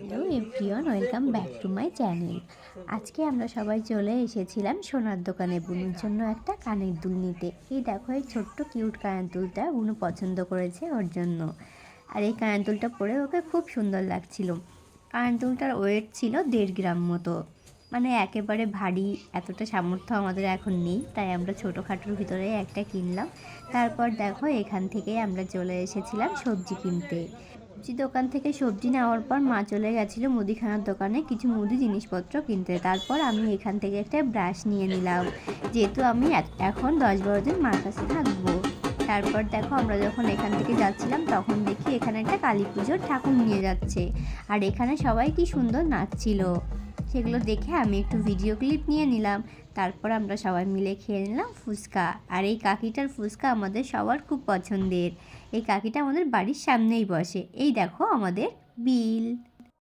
Hello everyone, welcome back to my channel. আজকে আমরা সবাই চলে এসেছিলাম সোনার দোকানে বুনুর জন্য একটা কানের দুল নিতে। এই দেখো, এই ছোট্ট কিউট কানের দুলটা বুনু পছন্দ করেছে ওর জন্য। আর এই কানের দুলটা পরে ওকে খুব সুন্দর লাগছিল। কানের দুলটার ওয়েট ছিল 1.5 গ্রাম মতো, মানে একেবারে ভারী এতটা সামর্থ্য আমাদের এখন নেই, তাই আমরা ছোটোখাটোর ভিতরে একটা কিনলাম। তারপর দেখো, এখান থেকে আমরা চলে এসেছিলাম সবজি কিনতে। সবজি দোকান থেকে সবজি নেওয়ার পর মা চলে গেছিলো মুদিখানার দোকানে কিছু মুদি জিনিসপত্র কিনতে। তারপর আমি এখান থেকে একটা ব্রাশ নিয়ে নিলাম, যেহেতু আমি এখন 10-12 দিন মার কাছে থাকবো। তারপর দেখো, আমরা যখন এখান থেকে যাচ্ছিলাম তখন দেখি এখানে একটা কালী পুজোর ঠাকুর নিয়ে যাচ্ছে, আর এখানে সবাই কি সুন্দর নাচছিল। সেগুলো দেখে আমি একটু ভিডিও ক্লিপ নিয়ে নিলাম। তারপর আমরা সবাই মিলে খেয়ে নিলাম ফুচকা। আর এই কাকিটার ফুচকা আমাদের সবার খুব পছন্দের। এই কাকিটা আমাদের বাড়ির সামনেই বসে। এই দেখো আমাদের বিল।